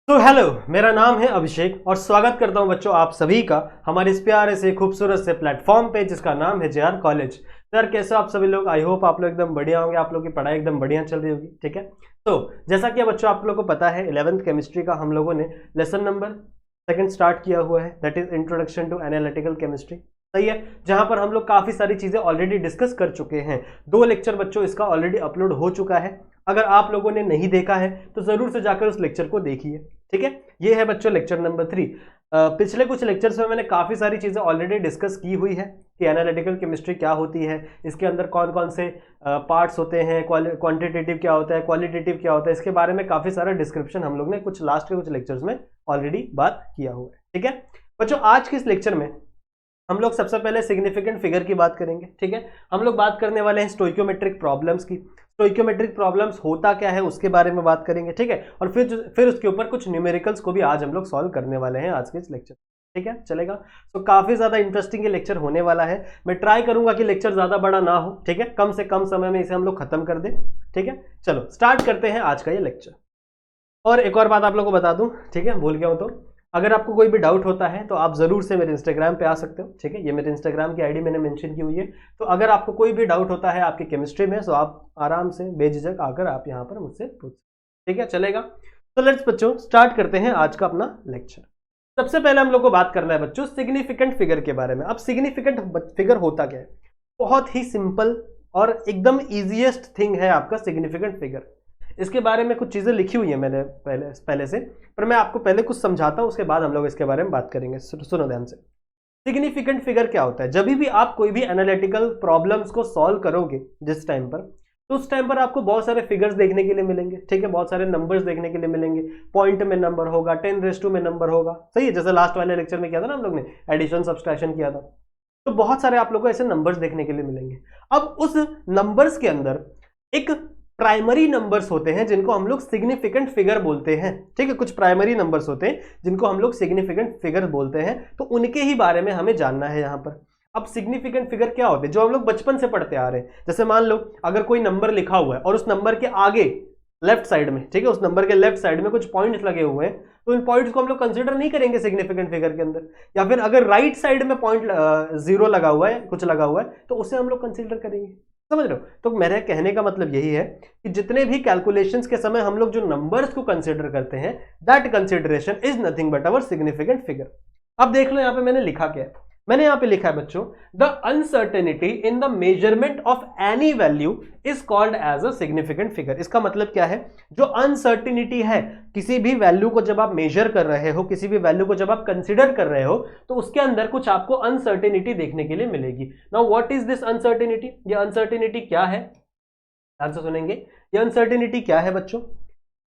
तो हेलो, मेरा नाम है अभिषेक और स्वागत करता हूं बच्चों आप सभी का हमारे इस प्यारे से खूबसूरत से प्लेटफॉर्म पे जिसका नाम है जेआर कॉलेज। तो यार कैसे आप सभी लोग, आई होप आप लोग एकदम बढ़िया होंगे, आप लोग की पढ़ाई एकदम बढ़िया चल रही होगी। ठीक है, तो जैसा कि बच्चों आप लोग को पता है 11th केमिस्ट्री का हम लोगों ने लेसन नंबर 2 स्टार्ट किया हुआ है, that is introduction to analytical chemistry. सही है, जहां पर हम लोग काफी सारी चीजें ऑलरेडी डिस्कस कर चुके हैं। 2 लेक्चर बच्चों इसका ऑलरेडी अपलोड हो चुका है। अगर आप लोगों ने नहीं देखा है तो जरूर से जाकर उस लेक्चर को देखिए। ठीक है, ये है बच्चों लेक्चर नंबर 3। पिछले कुछ लेक्चर्स में मैंने काफी सारी चीजें ऑलरेडी डिस्कस की हुई है कि एनालिटिकल केमिस्ट्री क्या होती है, इसके अंदर कौन कौन से पार्ट्स होते हैं, क्वांटिटेटिव क्या होता है, क्वालिटेटिव क्या होता है, इसके बारे में काफी सारा डिस्क्रिप्शन हम लोग ने कुछ लास्ट के कुछ लेक्चर्स में ऑलरेडी बात किया हुआ है। ठीक है बच्चों, आज के इस लेक्चर में हम लोग सबसे पहले सिग्निफिकेंट फिगर की बात करेंगे। ठीक है, हम लोग बात करने वाले हैं स्टोइकियोमेट्रिक प्रॉब्लम्स की। स्टोइकियोमेट्रिक प्रॉब्लम्स होता क्या है उसके बारे में बात करेंगे। ठीक है, और फिर उसके ऊपर कुछ न्यूमेरिकल्स को भी आज हम लोग सॉल्व करने वाले हैं आज के इस लेक्चर। ठीक है, चलेगा। तो काफी ज्यादा इंटरेस्टिंग ये लेक्चर होने वाला है। मैं ट्राई करूंगा कि लेक्चर ज्यादा बड़ा ना हो। ठीक है, कम से कम समय में इसे हम लोग खत्म कर दें। ठीक है, चलो स्टार्ट करते हैं आज का ये लेक्चर। और एक और बात आप लोग को बता दूं, ठीक है, भूल गया हूं तो अगर आपको कोई भी डाउट होता है तो आप जरूर से मेरे इंस्टाग्राम पे आ सकते हो। ठीक है, ये मेरे इंस्टाग्राम की आईडी मैंने मेंशन की हुई है। तो अगर आपको कोई भी डाउट होता है आपकी केमिस्ट्री में तो आप आराम से बेझिझक आकर आप यहाँ पर मुझसे पूछ। ठीक है, चलेगा। तो लेट्स बच्चों स्टार्ट करते हैं आज का अपना लेक्चर। सबसे पहले हम लोग को बात करना है बच्चों सिग्निफिकेंट फिगर के बारे में। अब सिग्निफिकेंट फिगर होता क्या है? बहुत ही सिंपल और एकदम ईजिएस्ट थिंग है आपका सिग्निफिकेंट फिगर। इसके बारे में कुछ चीजें लिखी हुई है मैंने पहले से, पर मैं आपको पहले कुछ समझाता हूं, उसके बाद हम लोग इसके बारे में बात करेंगे। सुनो ध्यान से। सिग्निफिकेंट फिगर क्या होता है? जब भी आप कोई भी एनालिटिकल प्रॉब्लम्स को सॉल्व करोगे जिस टाइम पर, तो उस टाइम पर आपको बहुत सारे फिगर्स देखने के लिए मिलेंगे। ठीक है, बहुत सारे नंबर्स देखने के लिए मिलेंगे। पॉइंट में नंबर होगा, 10 में नंबर होगा। सही है, जैसे लास्ट वाले लेक्चर में किया था ना हम लोग ने, एडिशन सब्सट्रैक्शन किया था। तो बहुत सारे आप लोग को ऐसे नंबर्स देखने के लिए मिलेंगे। अब उस नंबर्स के अंदर एक प्राइमरी नंबर्स होते हैं जिनको हम लोग सिग्निफिकेंट फिगर बोलते हैं। ठीक है, कुछ प्राइमरी नंबर्स होते हैं जिनको हम लोग सिग्निफिकेंट फिगर बोलते हैं। तो उनके ही बारे में हमें जानना है यहाँ पर। अब सिग्निफिकेंट फिगर क्या होते हैं? जो हम लोग बचपन से पढ़ते आ रहे हैं। जैसे मान लो अगर कोई नंबर लिखा हुआ है और उस नंबर के आगे लेफ्ट साइड में, ठीक है, उस नंबर के लेफ्ट साइड में कुछ पॉइंट्स लगे हुए हैं, तो इन पॉइंट्स को हम लोग कंसीडर नहीं करेंगे सिग्निफिकेंट फिगर के अंदर। या फिर अगर राइट साइड में पॉइंट 0 लगा हुआ है, कुछ लगा हुआ है, तो उसे हम लोग कंसीडर करेंगे। समझ रहे हो? तो मेरे कहने का मतलब यही है कि जितने भी कैलकुलेशंस के समय हम लोग जो नंबर्स को कंसीडर करते हैं, that consideration is nothing but our significant figure. अब देख लो यहाँ पे मैंने लिखा क्या है। मैंने यहां पे लिखा है बच्चों, the uncertainty in the measurement of any value is called as a significant figure. इसका मतलब क्या है? जो अनसर्टेनिटी है किसी भी वैल्यू को जब आप मेजर कर रहे हो, किसी भी वैल्यू को जब आप कंसिडर कर रहे हो, तो उसके अंदर कुछ आपको अनसर्टेनिटी देखने के लिए मिलेगी। Now what is this uncertainty? ये अनसर्टेनिटी क्या है? ध्यान से सुनेंगे। ये अनसर्टेनिटी क्या है बच्चों?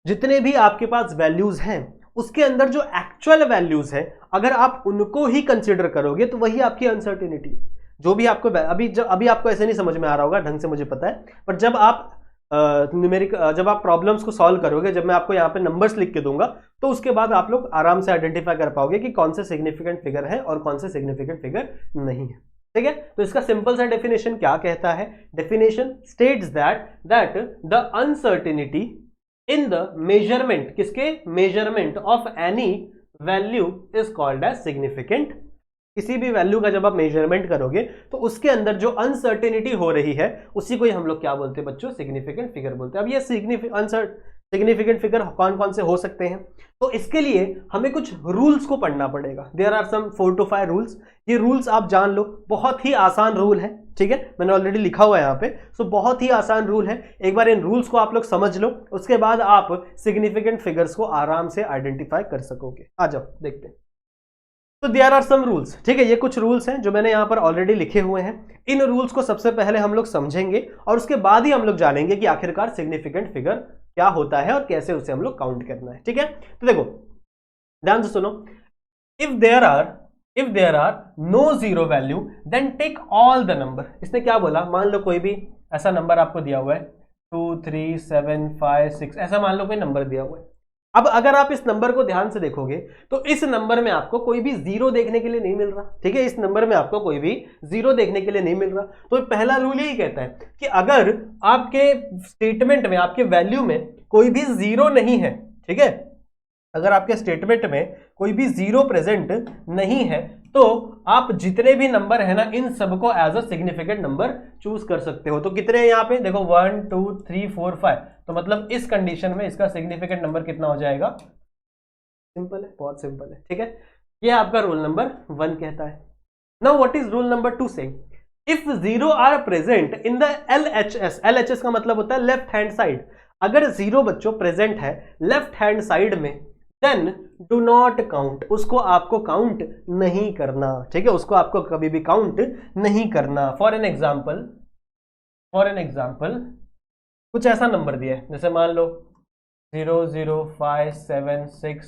जितने भी आपके पास वैल्यूज हैं उसके अंदर जो एक्चुअल वैल्यूज है, अगर आप उनको ही कंसीडर करोगे तो वही आपकी अनसर्टेनिटी है। जो भी आपको अभी आपको ऐसे नहीं समझ में आ रहा होगा ढंग से, मुझे पता है, पर जब आप जब आप प्रॉब्लम्स को सॉल्व करोगे, जब मैं आपको यहाँ पे नंबर्स लिख के दूंगा, तो उसके बाद आप लोग आराम से आइडेंटिफाई कर पाओगे कि कौन से सिग्निफिकेंट फिगर है और कौन से सिग्निफिकेंट फिगर नहीं है। ठीक है, तो इसका सिंपल सा डेफिनेशन क्या कहता है? Definition states that the uncertainty in the measurement, किसके? Measurement of any value is called as significant. किसी भी वैल्यू का जब आप मेजरमेंट करोगे तो उसके अंदर जो अनसर्टेनिटी हो रही है उसी को ही हम लोग क्या बोलते हैं बच्चों? सिग्निफिकेंट फिगर बोलते हैं। अब ये सिग्निफिकेंट फिगर कौन कौन से हो सकते हैं? तो इसके लिए हमें कुछ रूल्स को पढ़ना पड़ेगा। There are some 4 to 5 rules. ये रूल्स आप जान लो, बहुत ही आसान रूल है। ठीक है, मैंने ऑलरेडी लिखा हुआ है यहाँ पे। सो बहुत ही आसान रूल है। एक बार इन रूल्स को आप लोग समझ लो, उसके बाद आप सिग्निफिकेंट फिगर्स को आराम से आइडेंटिफाई कर सकोगे। आ जाओ देखते हैं। तो देयर आर सम रूल्स। ठीक है, ये कुछ रूल्स हैं जो मैंने यहाँ पर ऑलरेडी लिखे हुए हैं। इन रूल्स को सबसे पहले हम लोग समझेंगे और उसके बाद ही हम लोग जानेंगे कि आखिरकार सिग्निफिकेंट फिगर क्या होता है और कैसे उसे हम लोग काउंट करना है। ठीक है, तो देखो ध्यान से सुनो। If there are no zero value then take all the number. इसने क्या बोला? मान लो कोई भी ऐसा नंबर आपको दिया हुआ है 2 3 7 5 6, ऐसा मान लो कोई नंबर दिया हुआ है। अब अगर आप इस नंबर को ध्यान से देखोगे तो इस नंबर में आपको कोई भी जीरो देखने के लिए नहीं मिल रहा। ठीक है, इस नंबर में आपको कोई भी जीरो देखने के लिए नहीं मिल रहा। तो पहला रूल यही कहता है कि अगर आपके स्टेटमेंट में, आपके वैल्यू में कोई भी जीरो नहीं है, ठीक है, अगर आपके स्टेटमेंट में कोई भी जीरो प्रेजेंट नहीं है तो आप जितने भी नंबर है ना इन सबको as a significant number choose कर सकते हो। तो कितने हैं यहाँ पे देखो 1 2 3 4 5, तो मतलब इस कंडीशन में इसका सिग्निफिकेंट नंबर कितना हो जाएगा? सिंपल है, बहुत सिंपल है, ठीक है। ये आपका रूल नंबर 1 कहता है। Now what is rule number 2 saying? If zero are present in the LHS, LHS का मतलब होता है लेफ्ट हैंड साइड। अगर जीरो बच्चों प्रेजेंट है लेफ्ट हैंड साइड में, देन डू नॉट काउंट, उसको आपको काउंट नहीं करना, ठीक है, उसको आपको कभी भी काउंट नहीं करना। फॉर एन एग्जाम्पल कुछ ऐसा नंबर दिया है, जैसे मान लो 0 0 5 7 6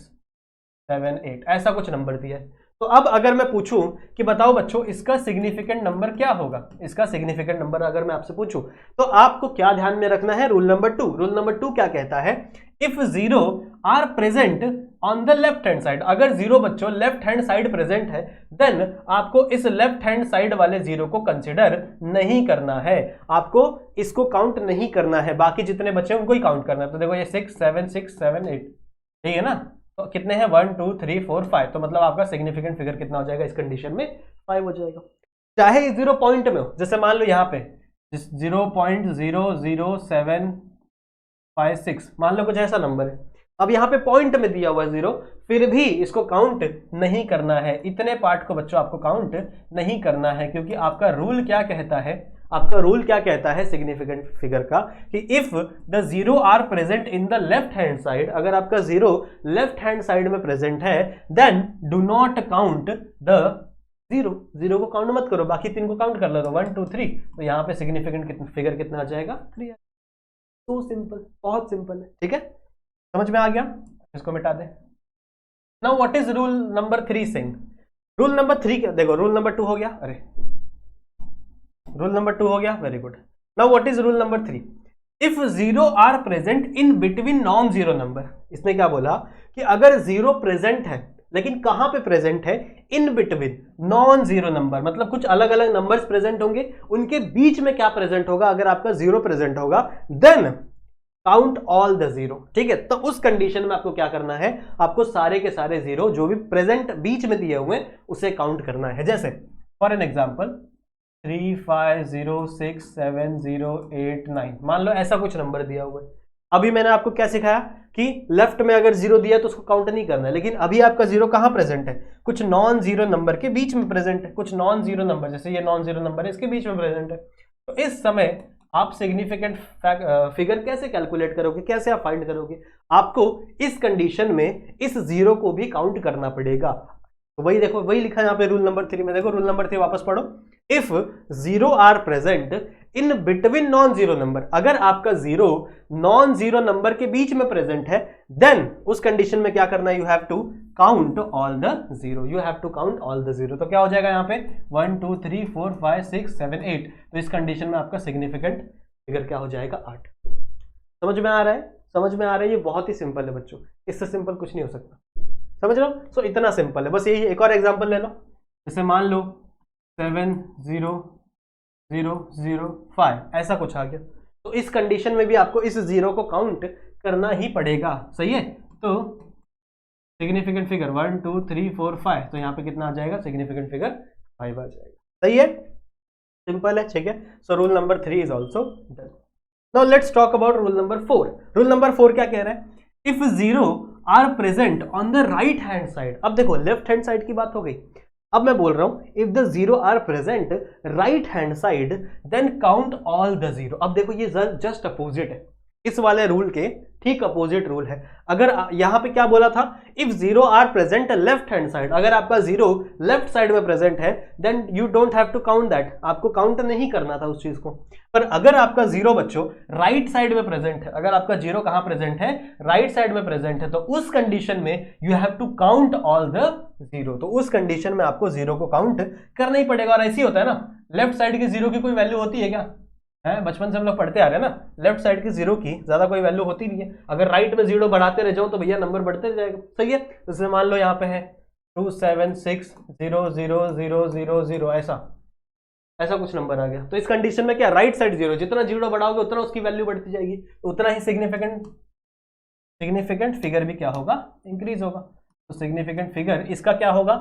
7 8, ऐसा कुछ नंबर दिया है। तो अब अगर मैं पूछूं कि बताओ बच्चों इसका सिग्निफिकेंट नंबर क्या होगा, इसका सिग्निफिकेंट नंबर अगर मैं आपसे पूछूं तो आपको क्या ध्यान में रखना है? Rule number 2। रूल नंबर 2 क्या कहता है? If zero are present on the left hand side, अगर जीरो बच्चों लेफ्ट हैंड साइड प्रेजेंट है, देन आपको इस लेफ्ट हैंड साइड वाले जीरो को कंसिडर नहीं करना है, आपको इसको काउंट नहीं करना है, बाकी जितने बच्चे उनको ही काउंट करना है। तो देखो ये 6 7 6 7 8, ठीक है ना, तो कितने हैं 1 2 3 4 5, तो मतलब आपका सिग्निफिकेंट फिगर कितना हो जाएगा इस कंडीशन में? 5 हो जाएगा। चाहे 0 पॉइंट में हो, जैसे मान लो यहाँ पे 0.00756 मान लो कुछ ऐसा नंबर है, अब यहाँ पे पॉइंट में दिया हुआ है 0, फिर भी इसको काउंट नहीं करना है, इतने पार्ट को बच्चों आपको काउंट नहीं करना है, क्योंकि आपका रूल क्या कहता है? आपका रूल क्या कहता है सिग्निफिकेंट फिगर का? कि if the zero are present in the left hand side, अगर आपका जीरो लेफ्ट हैंड साइड में प्रेजेंट है, then do not count the zero, zero को काउंट मत करो, बाकी 3 को काउंट कर लो, 1 2 3, तो यहाँ पे सिग्निफिकेंट फिगर कितना आ जाएगा? 3। तो सिंपल, बहुत सिंपल है, ठीक है, समझ में आ गया? इसको मिटा दे। Now what is rule number 3 saying? Rule number 3 क्या, देखो रूल नंबर 2 हो गया, अरे रूल नंबर 2 हो गया, very good. Now what is rule number 3? If zero are present in between non zero number, इसने क्या बोला कि अगर जीरो प्रेजेंट है, लेकिन कहां पे प्रेजेंट है? इन बिटवीन नॉन जीरो नंबर, मतलब कुछ अलग अलग नंबर्स प्रेजेंट होंगे, उनके बीच में क्या प्रेजेंट होगा? अगर आपका जीरो प्रेजेंट होगा, then count all the zero, ठीक है। तो उस कंडीशन में आपको क्या करना है? आपको सारे के सारे जीरो जो भी प्रेजेंट बीच में दिए हुए उसे काउंट करना है। जैसे फॉर एन एग्जाम्पल 3 5 0 6 7 0 8 9, मान लो ऐसा कुछ नंबर दिया हुआ है। अभी मैंने आपको क्या सिखाया कि लेफ्ट में अगर जीरो दिया तो उसको काउंट नहीं करना है, लेकिन अभी आपका जीरो कहां प्रेजेंट है? कुछ नॉन जीरो नंबर के बीच में प्रेजेंट है, कुछ नॉन जीरो नंबर, जैसे ये नॉन जीरो नंबर है, इसके बीच में प्रेजेंट है। तो इस समय आप सिग्निफिकेंट फिगर कैसे कैलकुलेट करोगे, कैसे आप फाइंड करोगे? आपको इस कंडीशन में इस जीरो को भी काउंट करना पड़ेगा। तो वही देखो, वही लिखा है यहाँ पे रूल नंबर 3 में, देखो रूल नंबर 3 वापस पढ़ो। If zero are present in between non zero number, अगर आपका जीरो नॉन जीरो नंबर के बीच में प्रेजेंट है, देन उस कंडीशन में क्या करना है? You have to count all the zero, you have to count all the zero. तो क्या हो जाएगा यहाँ पे 1 2 3 4 5 6 7 8, तो इस कंडीशन में आपका सिग्निफिकेंट फिगर क्या हो जाएगा? 8। समझ में आ रहा है? समझ में आ रहा है? ये बहुत ही सिंपल है बच्चों, इससे सिंपल कुछ नहीं हो सकता, समझ लो। सो इतना सिंपल है, बस यही। एक और एग्जांपल ले लो, जैसे मान लो 7 0 0 0 5, ऐसा कुछ आ गया। तो इस कंडीशन में भी आपको इस जीरो को काउंट करना ही पड़ेगा, सही है। तो सिग्निफिकेंट फिगर 1 2 3 4 5, तो यहाँ पे कितना आ जाएगा? सिग्निफिकेंट फिगर 5 आ जाएगा, सही है, सिंपल है, ठीक है। So rule number 3 is also done. Now let's talk about rule number 4। Rule number 4 क्या कह रहा है? If zero are present on the right hand side, अब देखो लेफ्ट हैंड साइड की बात हो गई, अब मैं बोल रहा हूं if the zero are present right hand side, then count all the zero. अब देखो ये जस्ट अपोजिट है, इस वाले रूल के ठीक अपोजिट रूल है। अगर यहां पे क्या बोला था? If zero are present left hand side, अगर आपका जीरो लेफ्ट साइड में प्रेजेंट है, then you don't have to count that, आपको काउंट नहीं करना था उस चीज को। पर अगर आपका जीरो बच्चों राइट साइड में प्रेजेंट है, अगर आपका जीरो कहां प्रेजेंट है? राइट साइड में प्रेजेंट है, तो उस कंडीशन में you have to count all the zero. तो उस कंडीशन में आपको जीरो को काउंट करना ही पड़ेगा। और ऐसे ही होता है ना, लेफ्ट साइड की जीरो की कोई वैल्यू होती है क्या? है, बचपन से हम लोग पढ़ते आ रहे हैं ना, लेफ्ट साइड की जीरो की ज्यादा कोई वैल्यू होती नहीं है। अगर राइट में जीरो बढ़ाते रह जाओ तो भैया नंबर बढ़ते जाएगा, सही है। जैसे मान लो यहाँ पे है 2 7 6 0 0 0 0 0, ऐसा कुछ नंबर आ गया। तो इस कंडीशन में क्या? राइट साइड जीरो, जितना जीरो बढ़ाओगे उतना उसकी वैल्यू बढ़ती जाएगी, तो उतना ही सिग्निफिकेंट फिगर भी क्या होगा, इंक्रीज होगा। तो सिग्निफिकेंट फिगर इसका क्या होगा,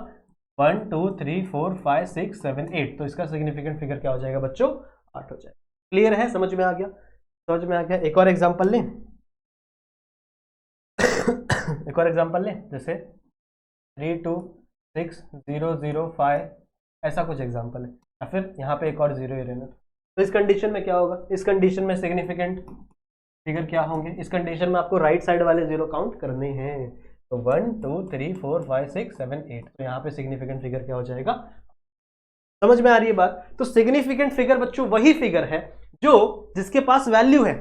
1 2 3 4 5 6 7 8, तो इसका सिग्निफिकेंट फिगर क्या हो जाएगा बच्चों, 8 हो जाएगा। क्लियर है, समझ में आ गया, समझ में आ गया। एक और एग्जांपल लें एक और एग्जांपल लें, जैसे 3 2 6 0 0 5, ऐसा कुछ एग्जांपल है, या फिर यहाँ पे एक और जीरो ही रहना। तो इस कंडीशन में क्या होगा, इस कंडीशन में सिग्निफिकेंट फिगर क्या होंगे, इस कंडीशन में आपको राइट साइड वाले जीरो काउंट करने हैं। तो 1 2 3 4 5 6 7 8, तो यहाँ पे सिग्निफिकेंट फिगर क्या हो जाएगा, समझ में आ रही है बात। तो सिग्निफिकेंट फिगर बच्चों वही फिगर है जो जिसके पास वैल्यू है,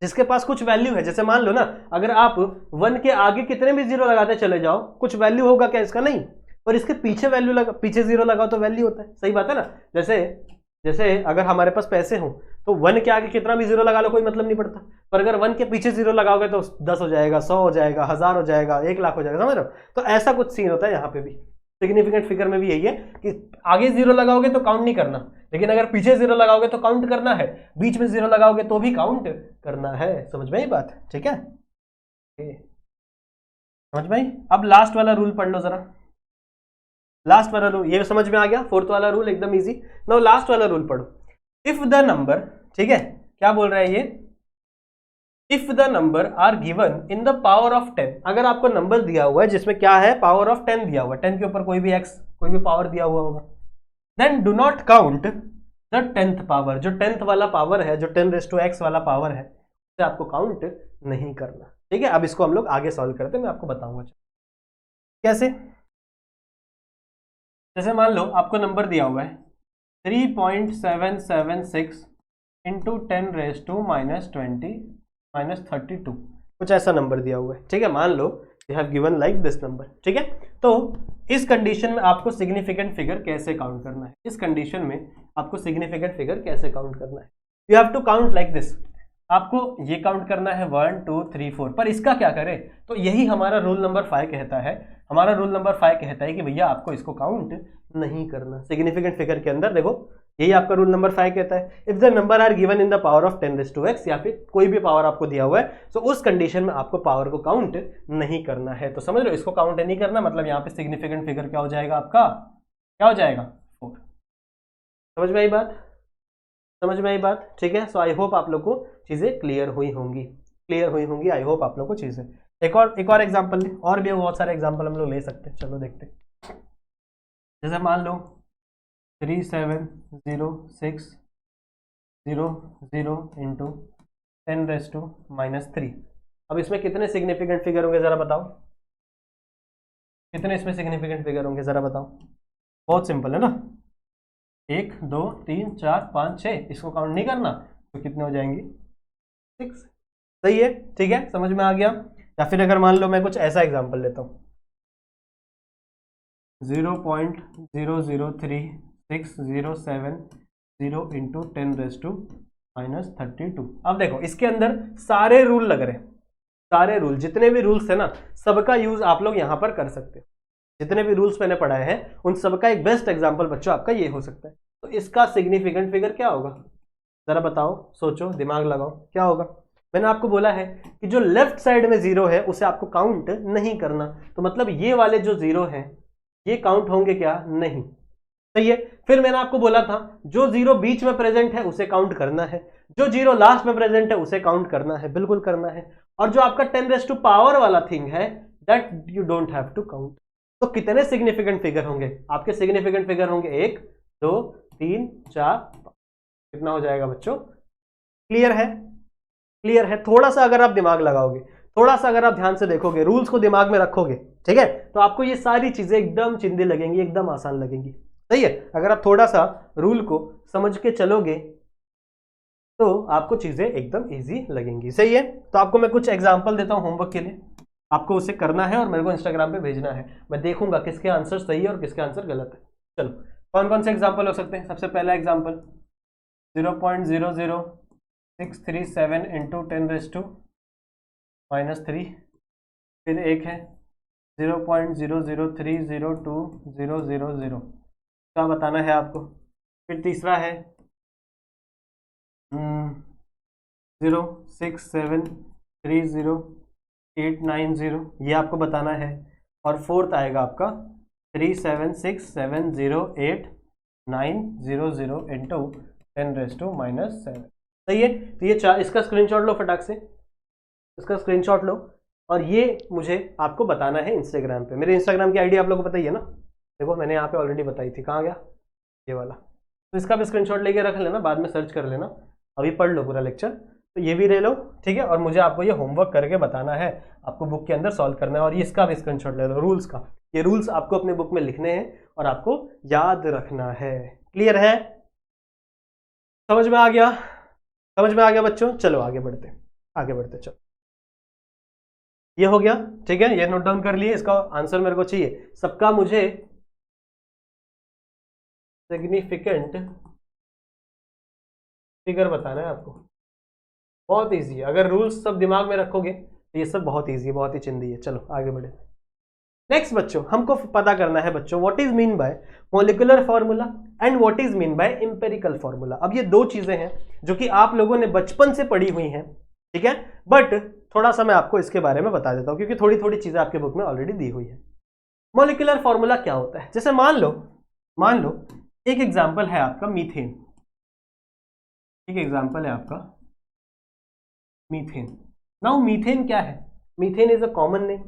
जिसके पास कुछ वैल्यू है। जैसे मान लो ना, अगर आप 1 के आगे कितने भी जीरो लगाते चले जाओ, कुछ वैल्यू होगा क्या इसका, नहीं। और इसके पीछे वैल्यू लगा, पीछे जीरो लगाओ तो वैल्यू होता है, सही बात है ना। जैसे जैसे अगर हमारे पास पैसे हो तो 1 के आगे कितना भी जीरो लगा लो कोई मतलब नहीं पड़ता, पर अगर 1 के पीछे जीरो लगाओगे तो 10 हो जाएगा, 100 हो जाएगा, 1000 हो जाएगा, 1 लाख हो जाएगा, समझ रहे हो। तो ऐसा कुछ सीन होता है यहाँ पे भी, सिग्निफिकेंट फिगर में भी यही है कि आगे जीरो लगाओगे तो काउंट नहीं करना, लेकिन अगर पीछे जीरो लगाओगे तो काउंट करना है, बीच में जीरो लगाओगे तो भी काउंट करना है। समझ में आई बात, ठीक है, समझ में आई। अब लास्ट वाला रूल पढ़ लो जरा, लास्ट वाला रूल ये समझ में आ गया, फोर्थ वाला रूल एकदम इजी। नाउ लास्ट वाला रूल पढ़ो, इफ द नंबर, ठीक है, क्या बोल रहा है ये, if the number are given in the power of 10, अगर आपको नंबर दिया हुआ है जिसमें क्या है, पावर ऑफ 10 दिया हुआ है, 10 के ऊपर कोई भी एक्स, कोई भी पावर दिया हुआ होगा, then do not count the 10th power, जो 10th वाला पावर है, जो 10⁻x वाला पावर है, उसे आपको काउंट नहीं करना, ठीक है। अब इसको हम लोग आगे सॉल्व करते हैं, मैं आपको बताऊंगा कैसे। जैसे मान लो आपको नंबर दिया हुआ है 3.776 इंटू 10⁻⁻32, कुछ ऐसा नंबर दिया हुआ है, ठीक है। मान लो you have given like this number, ठीक है। तो इस कंडीशन में आपको सिग्निफिकेंट फिगर कैसे काउंट करना है, इस कंडीशन में आपको सिग्निफिकेंट फिगर कैसे काउंट करना है, you have to count like this, आपको ये काउंट करना है 1 2 3 4। पर इसका क्या करें, तो यही हमारा रूल नंबर 5 कहता है, हमारा रूल नंबर 5 कहता है कि भैया आपको इसको काउंट नहीं करना सिग्निफिकेंट फिगर के अंदर। देखो यही आपका रूल नंबर 5 कहता है, if the number are given in the power of 10⁻x, या फिर कोई भी पावर आपको दिया हुआ है, तो उस कंडीशन में आपको पावर को काउंट नहीं करना है। तो समझ लो, इसको काउंट नहीं करना मतलब यहाँ पे सिग्निफिकेंट फिगर क्या हो जाएगा आपका, क्या हो जाएगा, 4। समझ में आई बात, समझ में आई बात, ठीक है। सो आई होप आप लोग को चीजें क्लियर हुई होंगी, क्लियर हुई होंगी, आई होप आप लोग को चीजें। एक और एग्जांपल ले, और भी बहुत सारे एग्जांपल हम लोग ले सकते हैं, चलो देखते हैं। जैसे मान लो 370600 इंटू 10⁻³ अब इसमें कितने सिग्निफिकेंट फिगर होंगे जरा बताओ, कितने इसमें सिग्निफिकेंट फिगर होंगे जरा बताओ। बहुत सिंपल है ना, 1 2 3 4 5 6, इसको काउंट नहीं करना तो कितने हो जाएंगे, 6। सही है, ठीक है, समझ में आ गया। या फिर अगर मान लो मैं कुछ ऐसा एग्जांपल लेता हूँ 0.0036070 इंटू 10⁻32। अब देखो इसके अंदर सारे रूल लग रहे हैं, सारे रूल, जितने भी रूल्स है ना, सबका यूज आप लोग यहां पर कर सकते हो। जितने भी रूल्स मैंने पढ़ाए हैं उन सबका एक बेस्ट एग्जांपल बच्चों आपका ये हो सकता है। तो इसका सिग्निफिकेंट फिगर क्या होगा जरा बताओ, सोचो, दिमाग लगाओ, क्या होगा। मैंने आपको बोला है कि जो लेफ्ट साइड में जीरो है उसे आपको काउंट नहीं करना, तो मतलब ये वाले जो जीरो हैं ये काउंट होंगे क्या, नहीं। सही है। फिर मैंने आपको बोला था जो जीरो बीच में प्रेजेंट है उसे काउंट करना है, जो जीरो लास्ट में प्रेजेंट है उसे काउंट करना है, बिल्कुल करना है। और जो आपका 10⁻² वाला थिंग है that you don't have to count. तो कितने सिग्निफिकेंट फिगर होंगे आपके, सिग्निफिकेंट फिगर होंगे 1 2 3 4 5। कितना हो जाएगा बच्चों, क्लियर है, क्लियर है। थोड़ा सा अगर आप दिमाग लगाओगे, थोड़ा सा अगर आप ध्यान से देखोगे, रूल्स को दिमाग में रखोगे, ठीक है, तो आपको ये सारी चीजें एकदम चिंदी लगेंगी, एकदम आसान लगेंगी। सही है, अगर आप थोड़ा सा रूल को समझ के चलोगे तो आपको चीजें एकदम इजी लगेंगी। सही है, तो आपको मैं कुछ एग्जांपल देता हूं होमवर्क के लिए, आपको उसे करना है और मेरे को इंस्टाग्राम पे भेजना है, मैं देखूंगा किसके आंसर सही है और किसके आंसर गलत है। चलो कौन कौन से एग्जाम्पल हो सकते हैं। सबसे पहला एग्जाम्पल 0.00637 इंटू 10⁻³ फिर एक है 0.0030200 क्या बताना है आपको। फिर तीसरा है 06730 890 ये आपको बताना है, और फोर्थ आएगा आपका 376708900 इंटू 10⁻⁻7। सही है, तो ये इसका स्क्रीनशॉट लो, फटाक से इसका स्क्रीनशॉट लो, और ये मुझे आपको बताना है इंस्टाग्राम पे। मेरे इंस्टाग्राम की आईडी आप लोगों को पता ही है ना, देखो मैंने यहाँ पे ऑलरेडी बताई थी, कहाँ गया ये वाला। तो इसका भी स्क्रीनशॉट लेके रख लेना, बाद में सर्च कर लेना, अभी पढ़ लो पूरा लेक्चर, तो ये भी ले लो, ठीक है। और मुझे आपको ये होमवर्क करके बताना है, आपको बुक के अंदर सॉल्व करना है, और ये इसका भी स्क्रीनशॉट ले लो, रूल्स का। ये रूल्स आपको अपने बुक में लिखने हैं और आपको याद रखना है। क्लियर है, समझ में आ गया, समझ में आ गया बच्चों? चलो आगे बढ़ते, आगे बढ़ते चलो। ये हो गया, ठीक है, ये नोट डाउन कर लिए, इसका आंसर मेरे को चाहिए सबका। मुझे सिग्निफिकेंट फिगर बताना है आपको, बहुत इजी है। अगर रूल्स सब दिमाग में रखोगे तो ये सब बहुत इजी है, बहुत ही चिंदी है। चलो आगे बढ़े। नेक्स्ट बच्चों, हमको पता करना है बच्चों what is mean by molecular formula and what is mean by empirical formula. अब ये दो चीजें हैं जो कि आप लोगों ने बचपन से पढ़ी हुई हैं, ठीक है, बट थोड़ा सा मैं आपको इसके बारे में बता देता हूं, क्योंकि थोड़ी थोड़ी चीजें आपके बुक में ऑलरेडी दी हुई है। मॉलिक्यूलर फॉर्मूला क्या होता है? जैसे मान लो एक एग्जाम्पल है आपका मीथेन, एक एग्जाम्पल है आपका मीथेन। नाउ मीथेन क्या है? Methane is a common name.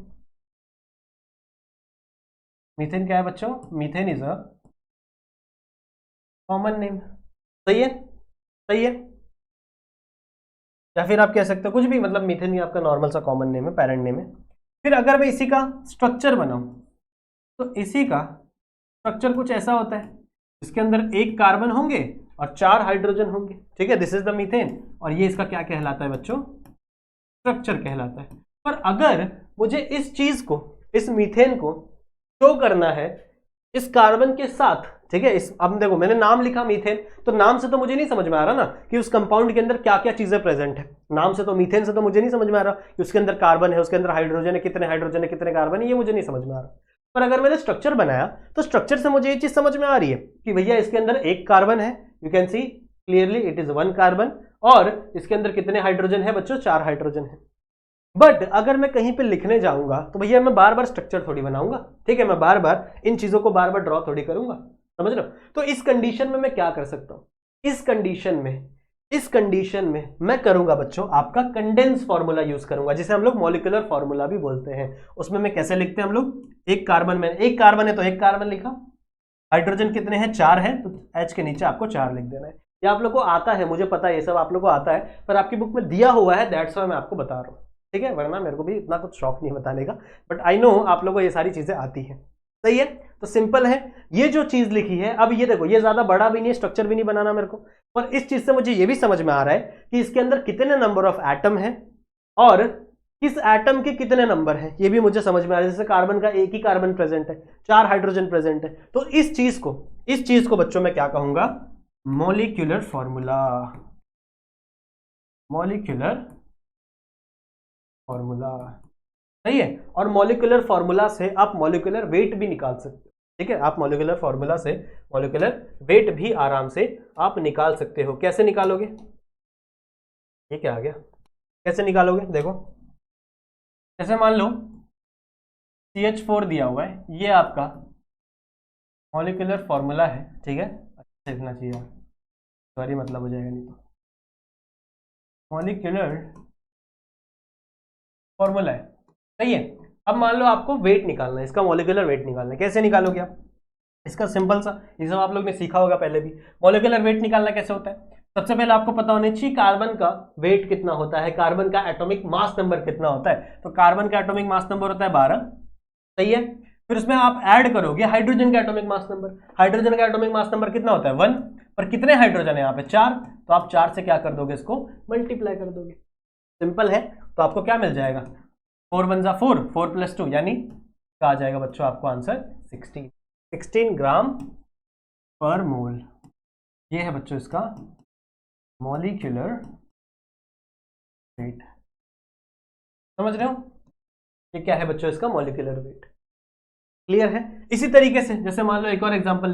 Methane क्या है बच्चों? Methane is a common name. सही है, सही है, या फिर आप कह सकते हो कुछ भी, मतलब मीथेन ही आपका नॉर्मल सा कॉमन नेम है, पेरेंट नेम है। फिर अगर मैं इसी का स्ट्रक्चर बनाऊं तो इसी का स्ट्रक्चर कुछ ऐसा होता है, इसके अंदर एक कार्बन होंगे और 4 हाइड्रोजन होंगे, ठीक है, दिस इज द मीथेन। और ये इसका क्या कहलाता है बच्चों? स्ट्रक्चर कहलाता है। पर अगर मुझे इस चीज को, इस मीथेन को शो करना है इस कार्बन के साथ, ठीक है, इस, अब देखो मैंने नाम लिखा मीथेन, तो नाम से तो मुझे नहीं समझ में आ रहा ना कि उस कंपाउंड के अंदर क्या क्या चीजें प्रेजेंट है। नाम से तो, मीथेन से तो मुझे नहीं समझ में आ रहा कि उसके अंदर कार्बन है, उसके अंदर हाइड्रोजन है, कितने हाइड्रोजन है, कितने कार्बन है, ये मुझे नहीं समझ में आ रहा। पर अगर मैंने स्ट्रक्चर बनाया तो स्ट्रक्चर से मुझे ये चीज समझ में आ रही है कि भैया इसके अंदर एक कार्बन है, you can see clearly it is 1 carbon, और इसके अंदर कितने हाइड्रोजन है बच्चों? 4 हाइड्रोजन है। बट अगर मैं कहीं पे लिखने जाऊंगा तो भैया मैं बार बार स्ट्रक्चर थोड़ी बनाऊंगा, ठीक है, मैं बार बार इन चीजों को बार बार ड्रॉ थोड़ी करूंगा, समझ रहे हो? तो इस कंडीशन में मैं क्या कर सकता हूं? इस कंडीशन में मैं करूंगा बच्चों आपका कंडेंस फॉर्मूला यूज करूंगा, जिसे हम लोग मॉलिक्यूलर फॉर्मूला भी बोलते हैं। उसमें मैं कैसे लिखते हैं हम लोग? एक कार्बन में, एक कार्बन है तो एक कार्बन लिखा, हाइड्रोजन कितने हैं? 4 है, तो H के नीचे आपको 4 लिख देना है। ये आप लोग को आता है, मुझे पता है ये सब आप लोग को आता है, पर आपकी बुक में दिया हुआ है, दैट्स व्हाई मैं आपको बता रहा हूँ, ठीक है, वरना मेरे को भी इतना कुछ शौक नहीं बताने का, बट आई नो आप लोगों को ये सारी चीजें आती हैं। सही है, तो सिंपल है ये जो चीज लिखी है। अब ये देखो, ये ज्यादा बड़ा भी नहीं, स्ट्रक्चर भी नहीं बनाना मेरे को, पर इस चीज से मुझे ये भी समझ में आ रहा है कि इसके अंदर कितने नंबर ऑफ एटम है और किस एटम के कितने नंबर है, ये भी मुझे समझ में आ रहा है। जैसे कार्बन का एक ही कार्बन प्रेजेंट है, 4 हाइड्रोजन प्रेजेंट है, तो इस चीज को बच्चों मैं क्या कहूंगा? Molecular formula, molecular formula. सही है, और मॉलिक्यूलर फॉर्मूला से आप मॉलिक्यूलर वेट भी निकाल सकते हो, ठीक है, आप मॉलिक्यूलर फॉर्मूला से मॉलिक्यूलर वेट भी आराम से आप निकाल सकते हो। कैसे निकालोगे? ये क्या आ गया? कैसे निकालोगे? देखो, जैसे मान लो CH4 दिया हुआ है, ये आपका मॉलिक्यूलर फॉर्मूला है, ठीक है, अच्छा लिखना चाहिए, सॉरी मतलब हो जाएगा नहीं तो, मॉलिक्यूलर फॉर्मूला है, सही है। अब मान लो आपको वेट निकालना है, इसका मॉलिक्यूलर वेट निकालना है, कैसे निकालोगे आप? इसका सिंपल सा, ये सब आप लोग ने सीखा होगा पहले भी। मॉलिक्यूलर वेट निकालना कैसे होता है? सबसे पहले आपको पता होना चाहिए कार्बन का वेट कितना होता है, कार्बन का एटॉमिक मास नंबर कितना होता है। तो कार्बन का एटॉमिक मास नंबर होता है 12, सही है। फिर उसमें आप ऐड करोगे हाइड्रोजन का एटॉमिक मास नंबर, हाइड्रोजन का एटॉमिक मास नंबर कितना होता है? 1, पर कितने हाइड्रोजन है यहाँ पे? 4, तो आप 4 से क्या कर दोगे? इसको मल्टीप्लाई कर दोगे, सिंपल है। तो आपको क्या मिल जाएगा? 4 1 जा 4, 4 + 2 यानी क्या आ जाएगा बच्चों आपको आंसर? 16 ग्राम पर मोल। ये है बच्चों इसका मॉलिक्यूलर वेट, समझ रहे हो? ये क्या है बच्चों इसका मॉलिक्यूलर वेट, क्लियर है? इसी तरीके से जैसे मान लो एक और एग्जांपल